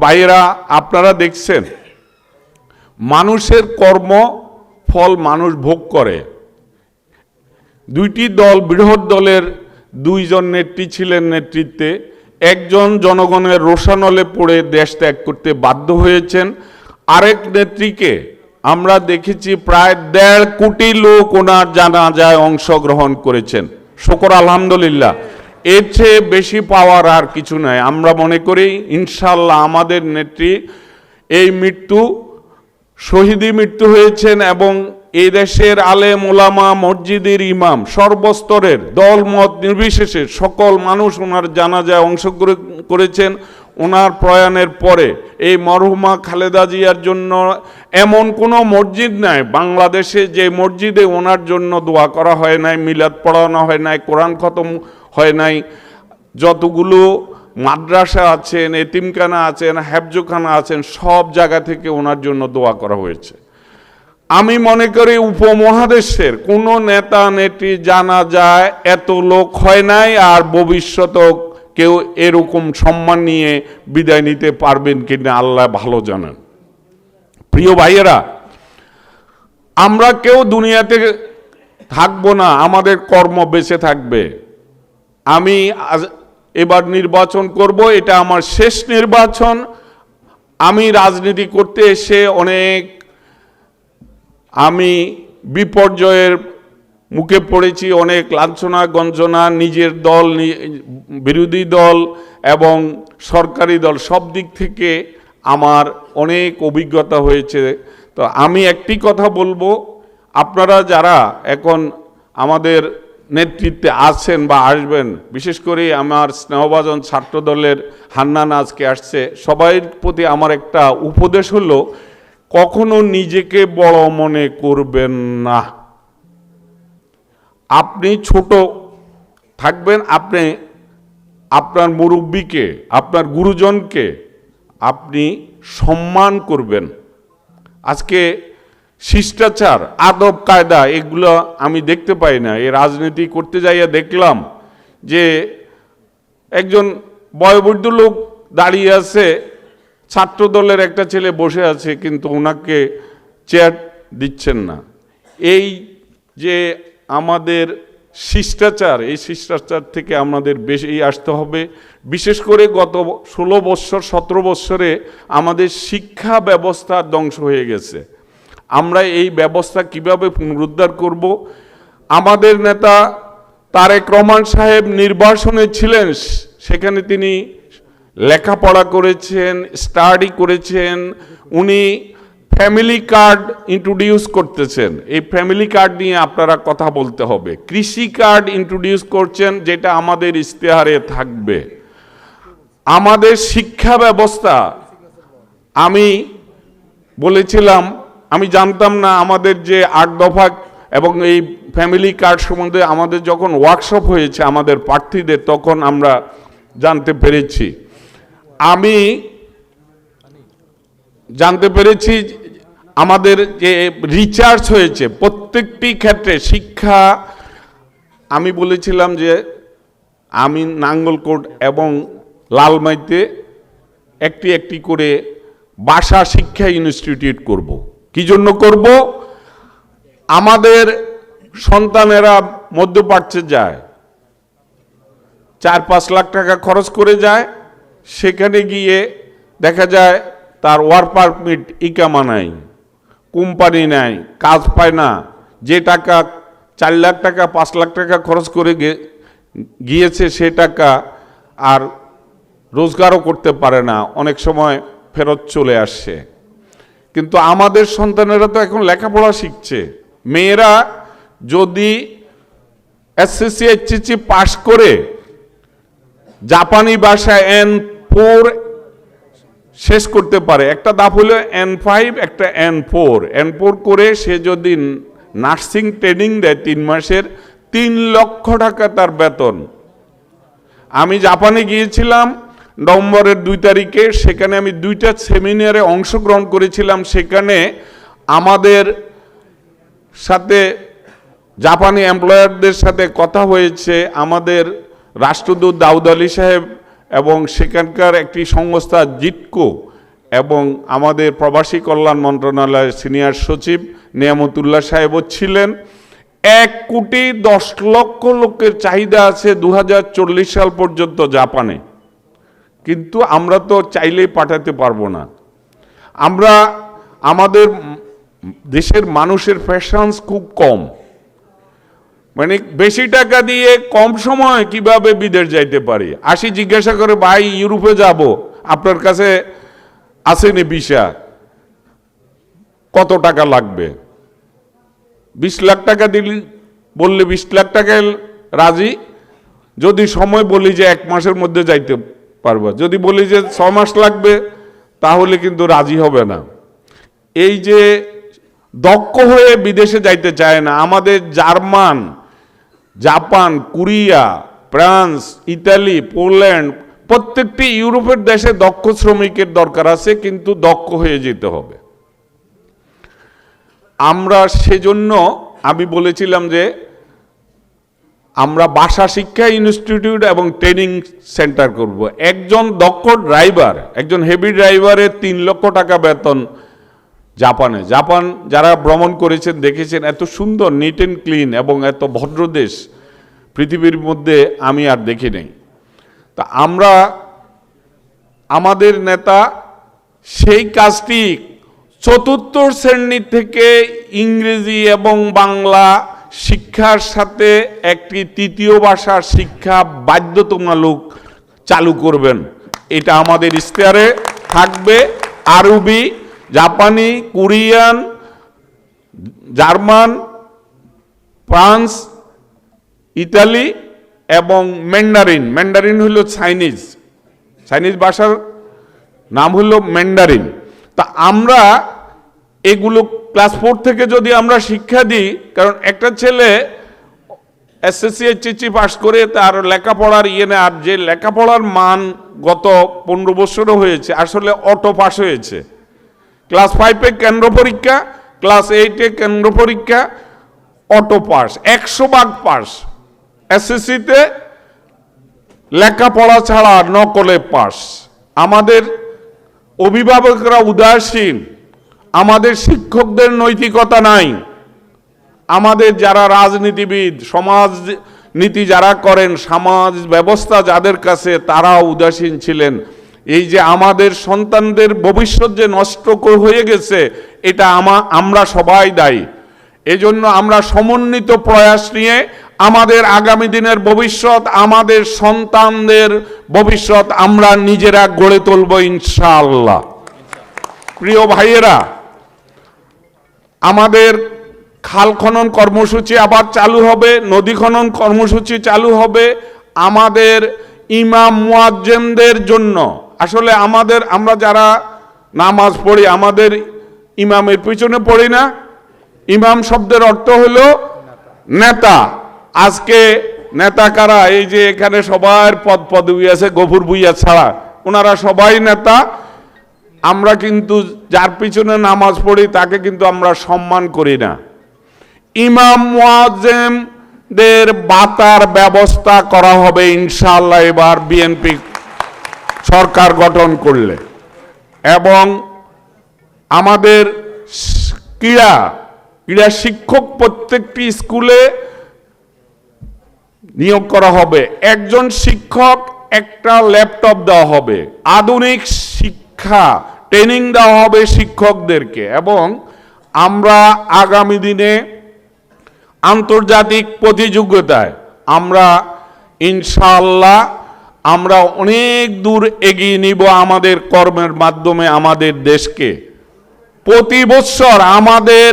ভাইয়েরা, আপনারা দেখছেন মানুষের কর্ম ফল মানুষ ভোগ করে। দুইটি দল, বৃহৎ দলের দুইজন নেত্রী ছিলেন নেতৃত্বে, একজন জনগণের রোষানলে পড়ে দেশ ত্যাগ করতে বাধ্য হয়েছেন, আরেক নেত্রীকে আমরা দেখেছি প্রায় 1.5 কোটি লোক ওনার জানাজায় অংশগ্রহণ করেছেন। শুকর আলহামদুলিল্লাহ, এর চেয়ে বেশি পাওয়ার আর কিছু নাই। আমরা মনে করি ইনশাল্লাহ আমাদের নেত্রী এই মৃত্যু শহীদি মৃত্যু হয়েছেন এবং এই দেশের আলেম ওলামা, মসজিদের ইমাম, সর্বস্তরের দল মত নির্বিশেষে সকল মানুষ ওনার জানাজায় অংশ করেছেন। ওনার প্রয়াণের পরে এই মরহুমা খালেদা জিয়ার জন্য এমন কোনো মসজিদ নাই বাংলাদেশে যে মসজিদে ওনার জন্য দোয়া করা হয় নাই, মিলাদ পড়ানো হয় নাই, কোরআন খতম হয় নাই। যতগুলো মাদ্রাসা আছেন, এতিমখানা আছেন, হেফজখানা আছেন, সব জায়গা থেকে ওনার জন্য দোয়া করা হয়েছে। আমি মনে করি উপমহাদেশের কোনো নেতা নেত্রী জানা যায় এত লোক হয় নাই, আর ভবিষ্যতেও কেউ এরকম সম্মান নিয়ে বিদায় নিতে পারবেন কিনা আল্লাহ ভালো জানেন। প্রিয় ভাইয়েরা, আমরা কেউ দুনিয়াতে থাকবো না, আমাদের কর্ম বেঁচে থাকবে। আমি এবার নির্বাচন করব, এটা আমার শেষ নির্বাচন। আমি রাজনীতি করতে এসে আমি বিপর্যয়ের মুখে পড়েছি, অনেক লাঞ্ছনা গঞ্জনা, নিজের দল, বিরোধী দল এবং সরকারি দল, সব দিক থেকে আমার অনেক অভিজ্ঞতা হয়েছে। তো আমি একটি কথা বলবো, আপনারা যারা এখন আমাদের নেতৃত্বে আছেন বা আসবেন, বিশেষ করে আমার স্নেহভাজন ছাত্র দলের হান্নান আজকে আসছে, সবাই প্রতি আমার একটা উপদেশ হলো, কখনো নিজেকে বড় মনে করবেন না। আপনি ছোট থাকবেন, আপনি আপনার মুরব্বীকে, আপনার গুরুজনকে আপনি সম্মান করবেন। আজকে শিষ্টাচার, আদব কায়দা এগুলো আমি দেখতে পাই না। এই রাজনীতি করতে যাইয়া দেখলাম যে একজন বয়োবৃদ্ধ লোক দাঁড়িয়ে আছে, ছাত্র দলের একটা ছেলে বসে আছে, কিন্তু ওনাকে চেয়ার দিচ্ছেন না। এই যে আমাদের শিষ্টাচার, এই শিষ্টাচার থেকে আমাদের বেশি আসতে হবে। বিশেষ করে গত 16 বছর 17 বছরে আমাদের শিক্ষা ব্যবস্থা ধ্বংস হয়ে গেছে। আমরা এই ব্যবস্থা কিভাবে পুনরুদ্ধার করব? আমাদের নেতা তারেক রহমান সাহেব নির্বাসনে ছিলেন, সেখানে তিনি লেখাপড়া করেছেন, স্টাডি করেছেন। উনি ফ্যামিলি কার্ড ইন্ট্রোডিউস করতেছেন, এই ফ্যামিলি কার্ড নিয়ে আপনারা কথা বলতে হবে। কৃষি কার্ড ইন্ট্রোডিউস করছেন, যেটা আমাদের ইশতেহারে থাকবে। আমাদের শিক্ষা ব্যবস্থা, আমি বলেছিলাম, আমি জানতাম না আমাদের যে 8 দফা এবং এই ফ্যামিলি কার্ড সম্বন্ধে আমাদের যখন ওয়ার্কশপ হয়েছে আমাদের প্রার্থীদের, তখন আমরা জানতে পেরেছি। আমি জানতে পেরেছি আমাদের যে রিচার্জ হয়েছে প্রত্যেকটি ক্ষেত্রে শিক্ষা। আমি বলেছিলাম যে আমি নাঙ্গলকোট এবং লালমাইতে একটি একটি করে ভাষা শিক্ষা ইনস্টিটিউট করব। কি জন্য করব? আমাদের সন্তানেরা মধ্যপ্রাচ্যে যায়, 4-5 লাখ টাকা খরচ করে যায়, সেখানে গিয়ে দেখা যায় তার ওয়ার্ক পারমিট, ইকামা নাই, কোম্পানি নাই, কাজ পায় না। যে টাকা 4 লাখ টাকা 5 লাখ টাকা খরচ করে গিয়েছে, সে টাকা আর রোজগারও করতে পারে না, অনেক সময় ফেরত চলে আসছে। কিন্তু আমাদের সন্তানেরা তো এখন লেখাপড়া শিখছে। মেয়েরা যদি এসএসসি এইচএসসি পাশ করে জাপানি ভাষা N4 শেষ করতে পারে, একটা ধাপ হলো N5, একটা N4 করে সে যদি নার্সিং ট্রেনিং দেয় 3 মাসের, 3 লক্ষ টাকা তার বেতন। আমি জাপানে গিয়েছিলাম নভেম্বরের 2 তারিখে, সেখানে আমি 2টা সেমিনারে অংশগ্রহণ করেছিলাম। সেখানে আমাদের সাথে জাপানি এমপ্লয়ারদের সাথে কথা হয়েছে। আমাদের রাষ্ট্রদূত দাউদ আলী সাহেব এবং সেখানকার একটি সংস্থা জিটকো এবং আমাদের প্রবাসী কল্যাণ মন্ত্রণালয়ের সিনিয়র সচিব নিয়ামতুল্লাহ সাহেবও ছিলেন। 1,10,00,000 লোকের চাহিদা আছে 2040 সাল পর্যন্ত জাপানে, কিন্তু আমরা তো চাইলেই পাঠাতে পারবো না। আমরা আমাদের দেশের মানুষের প্যাশন্স খুব কম, মানে বেশি টাকা দিয়ে কম সময় কিভাবে বিদেশ যাইতে পারি। আসি জিজ্ঞাসা করে, ভাই ইউরোপে যাব, আপনার কাছে আসেনি ভিসা, কত টাকা লাগবে? 20 লাখ টাকা দিলি, বললে 20 লাখ টাকায় রাজি। যদি সময় বলি যে 1 মাসের মধ্যে যাইতে পারবো, যদি বলি যে 6 মাস লাগবে, তাহলে কিন্তু রাজি হবে না। এই যে দক্ষ হয়ে বিদেশে যাইতে চায় না, আমাদের German, Japan, Korea, France, Italy, Poland, প্রত্যেকটি ইউরোপের দেশে দক্ষ শ্রমিকের দরকার আছে, কিন্তু দক্ষ হয়ে যেতে হবে। আমরা সেজন্য আমি বলেছিলাম যে আমরা ভাষা শিক্ষা ইনস্টিটিউট এবং ট্রেনিং সেন্টার করব। একজন দক্ষ ড্রাইভার, একজন হেভি ড্রাইভারের 3 লক্ষ টাকা বেতন জাপানে। জাপান যারা ভ্রমণ করেছেন দেখেছেন, এত সুন্দর, নিট অ্যান্ড ক্লিন এবং এত ভদ্র দেশ পৃথিবীর মধ্যে আমি আর দেখি নাই। তা আমরা, আমাদের নেতা সেই কাজটি 4র্থ শ্রেণী থেকে ইংরেজি এবং বাংলা শিক্ষার সাথে একটি 3য় ভাষার শিক্ষা বাধ্যতামূলক চালু করবেন। এটা আমাদের ইশতেহারে থাকবে। আরবি, জাপানি, কোরিয়ান, জার্মান, ফ্রান্স, ইতালি এবং ম্যান্ডারিন। ম্যান্ডারিন হলো চাইনিজ, চাইনিজ ভাষার নাম হলো ম্যান্ডারিন। তা আমরা এগুলো ক্লাস 4 থেকে যদি আমরা শিক্ষা দিই, কারণ একটা ছেলে এসএসসি এইচএসসি পাস করে তার লেখাপড়ার নেই, আর যে লেখাপড়ার মান গত 15 বছরও হয়েছে, আসলে অটো পাস হয়েছে। ক্লাস 5-এ কেন্দ্র পরীক্ষা, ক্লাস 8-এ কেন্দ্র পরীক্ষা, অটো পাস, 100% পাস। এসএসসিতে লেখাপড়া ছাড়া নকলে পাস। আমাদের অভিভাবকরা উদাসীন, আমাদের শিক্ষকদের নৈতিকতা নাই, আমাদের যারা রাজনীতিবিদ, সমাজ নীতি যারা করেন, সমাজ ব্যবস্থা যাদের কাছে, তারাও উদাসীন ছিলেন। এই যে আমাদের সন্তানদের ভবিষ্যৎ যে নষ্ট হয়ে গেছে, এটা আমরা সবাই দায়ী। এজন্য আমরা সমন্বিত প্রয়াস নিয়ে আমাদের আগামী দিনের ভবিষ্যৎ, আমাদের সন্তানদের ভবিষ্যৎ আমরা নিজেরা গড়ে তুলব ইনশাআল্লাহ। প্রিয় ভাইয়েরা, আমাদের খাল খনন কর্মসূচি আবার চালু হবে, নদী খনন কর্মসূচি চালু হবে। আমাদের ইমাম মুয়াজ্জিনদের জন্য, আসলে আমরা যারা নামাজ পড়ি, আমাদের ইমামের পিছনে পড়ি না। ইমাম শব্দের অর্থ হলো নেতা। আজকে নেতা কারা? এই যে এখানে সবার পদবি আছে, গফুর ভুইয়া ছাড়া, ওনারা সবাই নেতা। আমরা কিন্তু যার পিছনে নামাজ পড়ি তাকে কিন্তু আমরা সম্মান করি না। ইমাম মুয়াজ্জিনদের ভাতার ব্যবস্থা করা হবে ইনশাআল্লাহ এবার বিএনপি সরকার গঠন করলে। এবং আমাদের ক্রীড়া শিক্ষক প্রত্যেকটি স্কুলে নিয়োগ করা হবে। একজন শিক্ষক একটা ল্যাপটপ দেওয়া হবে, আধুনিক শিক্ষা ট্রেনিং দেওয়া হবে শিক্ষকদেরকে। এবং আমরা আগামী দিনে আন্তর্জাতিক প্রতিযোগিতায় আমরা ইনশাআল্লাহ আমরা অনেক দূর এগিয়ে নিব আমাদের কর্মের মাধ্যমে আমাদের দেশকে। প্রতি বছর আমাদের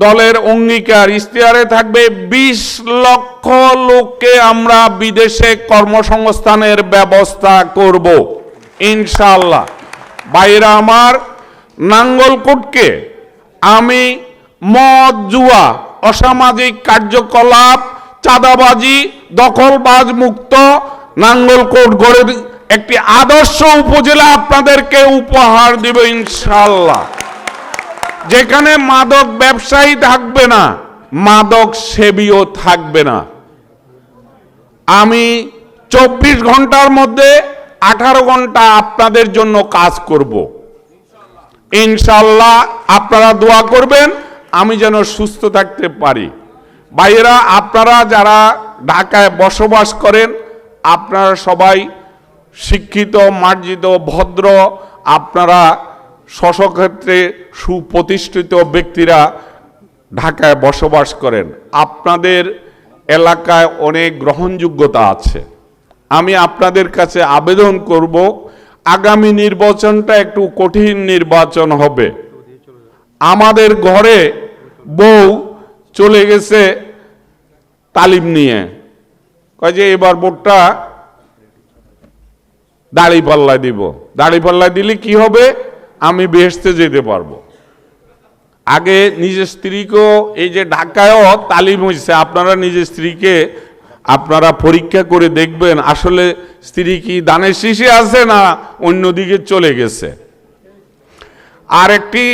দলের অঙ্গীকার, ইশতেহারে থাকবে 20 লক্ষ লোককে আমরা বিদেশে কর্মসংস্থানের ব্যবস্থা করব ইনশাআল্লাহ। ভাইরা আমার, নাঙ্গলকোটকে আমি মদ, জুয়া, অসামাজিক কার্যকলাপ, চাঁদাবাজি, দখলবাজ মুক্ত নাঙ্গলকোট গড়ে একটি আদর্শ উপজেলা আপনাদেরকে উপহার দিব ইনশাআল্লাহ। যেখানে মাদক ব্যবসায়ী থাকবে না, মাদক সেবীও থাকবে না। আমি 24 ঘন্টার মধ্যে 18 ঘন্টা আপনাদের জন্য কাজ করব। ইনশাআল্লাহ আপনারা দোয়া করবেন আমি যেন সুস্থ থাকতে পারি। ভাইয়েরা, আপনারা যারা ঢাকায় বসবাস করেন, আপনারা সবাই শিক্ষিত, মার্জিত, ভদ্র, আপনারা স্বস্বক্ষেত্রে সুপ্রতিষ্ঠিত ব্যক্তিরা ঢাকায় বসবাস করেন। আপনাদের এলাকায় অনেক গ্রহণযোগ্যতা আছে। আমি আপনাদের কাছে আবেদন করব, আগামী নির্বাচনটা একটু কঠিন নির্বাচন হবে। আমাদের ঘরে বউ চলে গেছে তালিম নিয়ে, কয় যে এবার ভোটটা দাড়িপাল্লায় দিব। দাড়িপাল্লায় দিলে কি হবে? আমি বেহেশতে যেতে পারবো। আগে নিজের স্ত্রীকেও, এই যে ঢাকায়ও তালিম হয়েছে, আপনারা নিজের স্ত্রীকে আপনারা পরীক্ষা করে দেখবেন আসলে স্ত্রী কি দানের শীষে আছে না অন্যদিকে চলে গেছে। আর একটি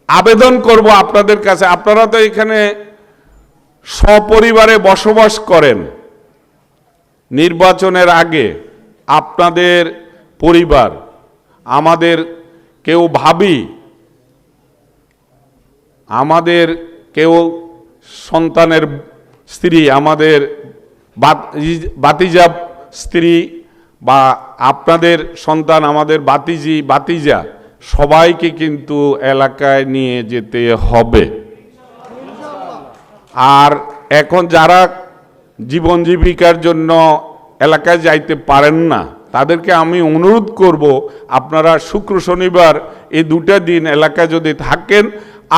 আবেদন করব আপনাদের কাছে, আপনারা তো এখানে সপরিবারে বসবাস করেন। নির্বাচনের আগে আপনাদের পরিবার, আমাদের কেউ ভাবি, আমাদের কেউ সন্তানের স্ত্রী, আমাদের বাতিজা স্ত্রী বা আপনাদের সন্তান, আমাদের বাতিজি বাতিজা, সবাইকে কিন্তু এলাকায় নিয়ে যেতে হবে। আর এখন যারা জীবন জীবিকার জন্য এলাকায় যাইতে পারেন না, তাদেরকে আমি অনুরোধ করব, আপনারা শুক্র শনিবার এই দুটা দিন এলাকায় যদি থাকেন,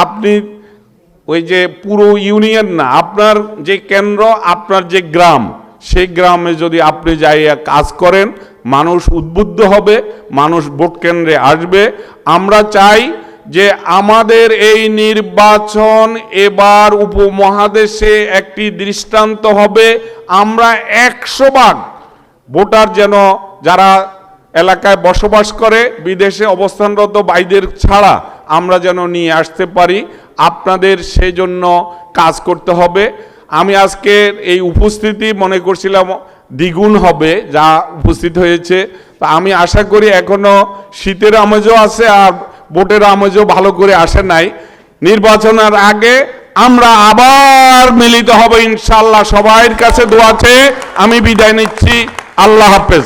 আপনি ওই যে পুরো ইউনিয়ন না, আপনার যে কেন্দ্র, আপনার যে গ্রাম, সেই গ্রামে যদি আপনি যাইয়া কাজ করেন, মানুষ উদ্বুদ্ধ হবে, মানুষ ভোট কেন্দ্রে আসবে। আমরা চাই যে আমাদের এই নির্বাচন এবার উপমহাদেশে একটি দৃষ্টান্ত হবে। আমরা 100% ভোটার যেন যারা এলাকায় বসবাস করে, বিদেশে অবস্থানরত ভাইদের ছাড়া আমরা যেন নিয়ে আসতে পারি। আপনাদের সেজন্য কাজ করতে হবে। আমি আজকে এই উপস্থিতি মনে করছিলাম দ্বিগুণ হবে যা উপস্থিত হয়েছে। তা আমি আশা করি এখনো শীতের আমেজও আছে আর ভোটের আমেজও ভালো করে আসে নাই। নির্বাচনের আগে আমরা আবার মিলিত হব ইনশাআল্লাহ। সবার কাছে দোয়া চেয়ে আমি বিদায় নিচ্ছি। আল্লাহ হাফেজ।